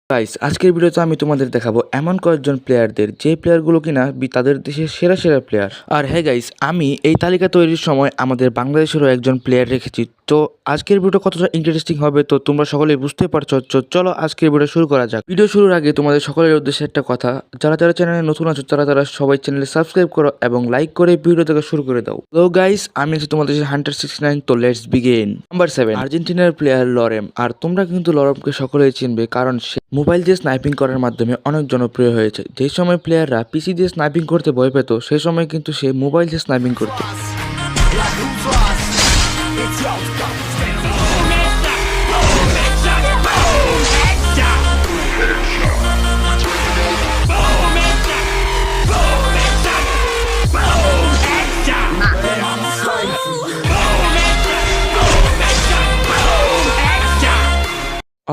Guys আজকের ভিডিওতে আমি তোমাদের দেখাবো এমন কয়েকজন প্লেয়ারদের যে প্লেয়ারগুলো কিনা তাদের দেশের সেরা সেরা প্লেয়ার। আর হ্যাঁ গাইস, আমি এই তালিকা তৈরির সময় আমাদের বাংলাদেশেরও একজন প্লেয়ার রেখেছি। তো আজকের ভিডিও কতটা ইন্টারেস্টিং হবে তো তোমরা সকলেই বুঝতে পারছো। চলো আজকের ভিডিও শুরু করা যাক। ভিডিও শুরুর আগে তোমাদের সকলের উদ্দেশ্যে একটা কথা, যারা যারা চ্যানেলে নতুন আছো তারা সবাই চ্যানেলে সাবস্ক্রাইব করো এবং লাইক করে ভিডিও থেকে শুরু করে দাও। তো গাইস, আমি আছি তোমাদের হান্টার 69। তো লেটস বিগিন। নাম্বার 7 আর্জেন্টিনার প্লেয়ার লরেম। আর তোমরা কিন্তু লরেমকে সকলেই চিনবে, কারণ সে মোবাইল দিয়ে স্নাইপিং করার মাধ্যমে অনেক জনপ্রিয় হয়েছে। যে সময় প্লেয়াররা পিসি দিয়ে স্নাইপিং করতে ভয় পেত, সেই সময় কিন্তু সে মোবাইল দিয়ে স্নাইপিং করত।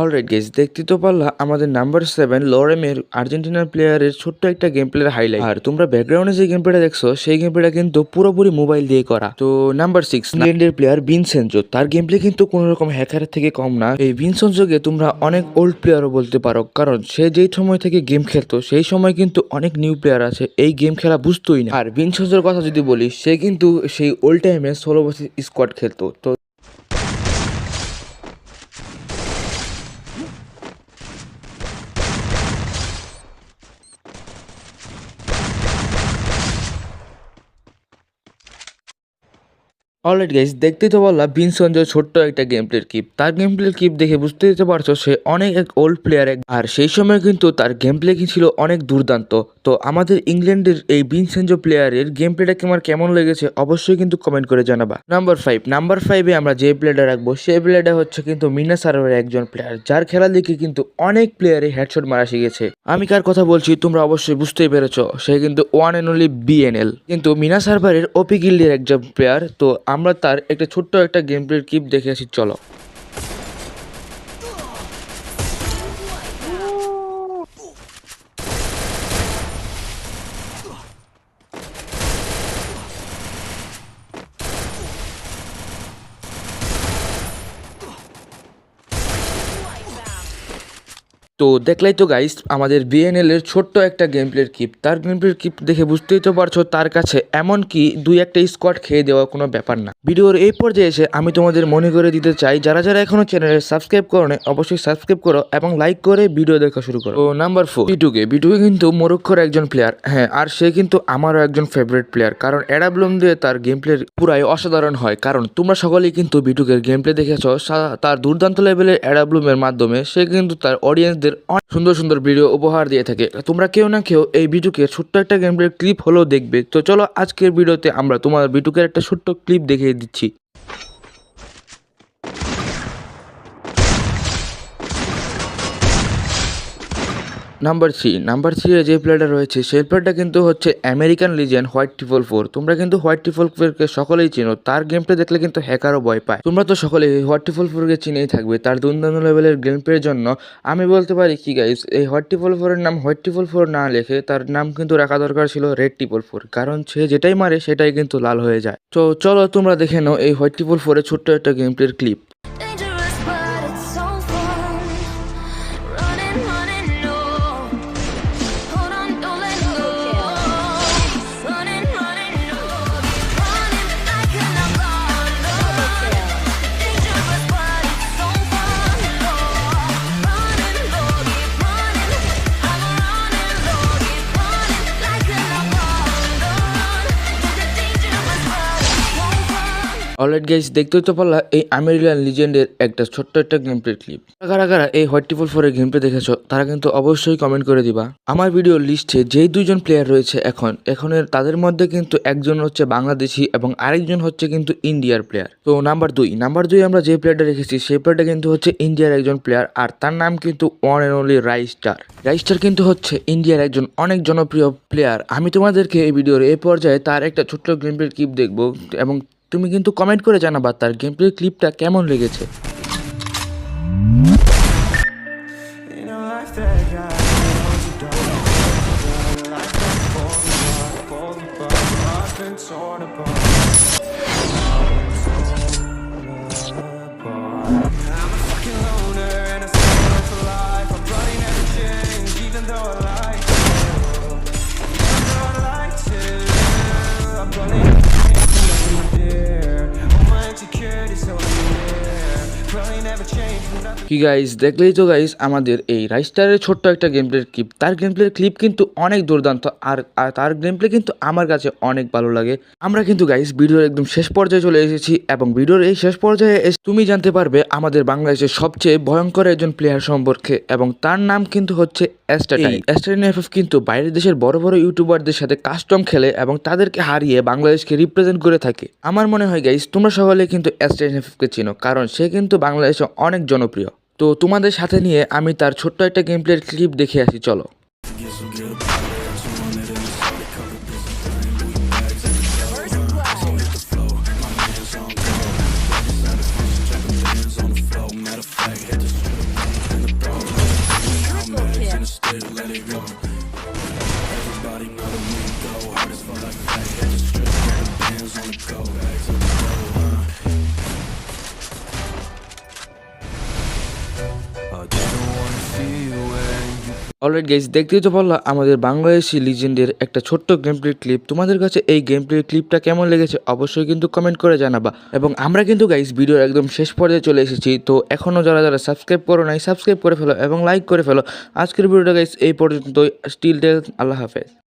অলরাইট গাইস, দেখতে তো পারলা আমাদের নাম্বার 7 লরেমের আর্জেন্টিনার প্লেয়ারের ছোট্ট একটা গেম প্লের হাইলাইট। আর তোমরা ব্যাকগ্রাউন্ডে যে গেম প্লেটা দেখছো সেই গেম প্লেটা কিন্তু পুরোপুরি মোবাইল দিয়ে করা। তো নাম্বার 6 ইংল্যান্ডের প্লেয়ার ভিনসেনজো। তার গেম প্লে কিন্তু কোনো রকম হ্যাকারের থেকে কম না। এই ভিনসেনজোকে তোমরা অনেক ওল্ড প্লেয়ারও বলতে পারো, কারণ সে যেই সময় থেকে গেম খেলতো সেই সময় কিন্তু অনেক নিউ প্লেয়ার আছে এই গেম খেলা বুঝতোই না। আর ভিনসেনজোর কথা যদি বলি, সে কিন্তু সেই ওল্ড টাইমে 16 বছর স্কোয়াড খেলতো। তো অলরাইট গাইস, দেখতেই তো বললাম ভিনসেনজোর ছোট্ট একটা গেম প্লের ক্লিপ। তার গেম প্লের ক্লিপ দেখে বুঝতে দিতে পারছো সে অনেক এক ওল্ড প্লেয়ার। আর সেই সময় কিন্তু তার গেম প্লে ছিল অনেক দুর্দান্ত। তো আমাদের ইংল্যান্ডের এই ভিনসেনজো প্লেয়ারের গেম প্লেটা তোমার কেমন লেগেছে অবশ্যই কিন্তু কমেন্ট করে জানাবা। নাম্বার 5 আমরা যে প্লেয়ারটা রাখবো সেই প্লেয়ারটা হচ্ছে কিন্তু মিনা সার্ভারের একজন প্লেয়ার, যার খেলা দেখে কিন্তু অনেক প্লেয়ারে হেডশট মারা শিখেছে। আমি কার কথা বলছি তোমরা অবশ্যই বুঝতেই পেরেছো, সে কিন্তু ওয়ান অ্যান্ড অনলি বিএনএল। কিন্তু মিনা সার্ভারের ওপি গিল্ডের একজন প্লেয়ার। তো আমরা তার একটা ছোট্ট একটা গেম প্লের ক্লিপ দেখে আসি, চলো। তো দেখলাই তো গাইস আমাদের বিএনএল এর ছোট্ট একটা গেম প্লের ক্লিপ। তার গেম প্লের ক্লিপ দেখে বুঝতেই তো পারছো তার কাছে এমন কি দুই একটা স্কোয়াড খেয়ে দেওয়া কোনো ব্যাপার না। ভিডিওর এই পর্যায়ে এসে আমি তোমাদের মনে করে দিতে চাই, যারা যারা এখনো চ্যানেলে সাবস্ক্রাইব করো না অবশ্যই সাবস্ক্রাইব করো এবং লাইক করে ভিডিও দেখা শুরু করো। তো নাম্বার 4 বিটুকে কিন্তু মরক্কোর একজন প্লেয়ার। হ্যাঁ, আর সে কিন্তু আমারও একজন ফেভারিট প্লেয়ার, কারণ অ্যাডাব্লুম দিয়ে তার গেম প্লে পুরাই অসাধারণ হয়। কারণ তোমরা সকলেই কিন্তু বিটুকের গেম প্লে দেখেছো, তার দুর্দান্ত লেভেলের অ্যাডাব্লুমের মাধ্যমে সে কিন্তু তার অডিয়েন্সদের সুন্দর সুন্দর ভিডিও উপহার দিয়ে থাকে। তোমরা কেউ না কেউ এই বিটুকের ছোট্ট একটা গেম প্লের ক্লিপ হলেও দেখবে। তো চলো আজকের ভিডিওতে আমরা তোমার বিটুকের একটা ছোট্ট ক্লিপ দেখিয়ে দিচ্ছি। নাম্বার 3 যে প্লেয়ারটা রয়েছে সেই প্লেয়ারটা কিন্তু হচ্ছে আমেরিকান লিজেন্ড হোয়াইট 444। তোমরা কিন্তু হোয়াইট 444কে সকলেই চিনো, তার গেম প্লে দেখলে কিন্তু হ্যাকারও ভয় পায়। তোমরা তো সকলেই হোয়াইট 444কে চিনেই থাকবে তার দুর্দান্ত লেভেলের গেম প্লের জন্য। আমি বলতে পারি কি গাইস, এই হোয়াইট 444 এর নাম হোয়াইট 444 না লিখে তার নাম কিন্তু রাখা দরকার ছিল রেড 444, কারণ সে যেটাই মারে সেটাই কিন্তু লাল হয়ে যায়। তো চলো তোমরা দেখে নাও এই হোয়াইট 444 এর ছোট্ট একটা গেম প্লের clip. Dangerous, but it's so fun. Running, running, no. Hold on, don't let go. Running, running, no. Keep running like an outlaw. Dangerous, but it's so fun. No. Running low, keep running. I'm running low, keep running like an outlaw. Dangerous, but it's so fun. Alright guys, দেখতেই তো পারলা এই American লিজেন্ডের একটা ছোট্ট একটা game play clip. কারা কারা এই হোয়াইট 444 এর গেম প্লে দেখেছো তারা কিন্তু অবশ্যই কমেন্ট করে দিবা। আমার ভিডিওর লিস্টে যেই দুইজন প্লেয়ার রয়েছে এখনের তাদের মধ্যে কিন্তু একজন হচ্ছে বাংলাদেশি এবং আরেকজন হচ্ছে কিন্তু ইন্ডিয়ার প্লেয়ার। তো নাম্বার 2 আমরা যে প্লেয়ারটা রেখেছি সেই প্লেয়ারটা কিন্তু হচ্ছে ইন্ডিয়ার একজন প্লেয়ার, আর তার নাম কিন্তু ওয়ান অ্যান্ড অনলি রাইস্টার কিন্তু হচ্ছে ইন্ডিয়ার একজন অনেক জনপ্রিয় প্লেয়ার। আমি তোমাদেরকে এই ভিডিওর এই পর্যায়ে তার একটা ছোট্ট গেম প্লে ক্লিপ দেখবো এবং তুমি কিন্তু কমেন্ট করে জানাবা তার গেম প্লে ক্লিপটা কেমন লেগেছে। কি গাইস, দেখলেই তো গাইস আমাদের এই রাইস্টারের ছোট্ট একটা গেম প্লের ক্লিপ। তার গেম প্লের ক্লিপ কিন্তু অনেক দুর্দান্ত, আর তার গেম প্লে কিন্তু আমার কাছে অনেক ভালো লাগে। আমরা কিন্তু গাইস ভিডিওর একদম শেষ পর্যায়ে চলে এসেছি এবং ভিডিওর এই শেষ পর্যায়ে তুমি জানতে পারবে আমাদের বাংলাদেশের সবচেয়ে ভয়ঙ্কর একজন প্লেয়ার সম্পর্কে, এবং তার নাম কিন্তু হচ্ছে এস্টাটাই। এস্টাটাইন এফএফ কিন্তু বাইরের দেশের বড় বড় ইউটিউবারদের সাথে কাস্টম খেলে এবং তাদেরকে হারিয়ে বাংলাদেশকে রিপ্রেজেন্ট করে থাকে। আমার মনে হয় গাইস তোমরা সকলে কিন্তু এস্টাটাইন এফএফকে চিনো, কারণ সে কিন্তু বাংলাদেশে অনেক জনপ্রিয়। তো তোমাদের সাথে নিয়ে আমি তার ছোট্ট একটা গেম প্লের ক্লিপ দেখে আসি, চলো। অলরাইট গাইস, দেখতেই তো পারলো আমাদের বাংলাদেশি লিজেন্ডের একটা ছোট্ট গেম প্লে ক্লিপ। তোমাদের কাছে এই গেম প্লে ক্লিপটা কেমন লেগেছে অবশ্যই কিন্তু কমেন্ট করে জানাবা। এবং আমরা কিন্তু গাইস ভিডিওর একদম শেষ পর্যায়ে চলে এসেছি। তো এখনও যারা যারা সাবস্ক্রাইব করো নাই সাবস্ক্রাইব করে ফেলো এবং লাইক করে ফেলো। আজকের ভিডিওটা গাইস এই পর্যন্তই। স্টিল টেল, আল্লাহ হাফেজ।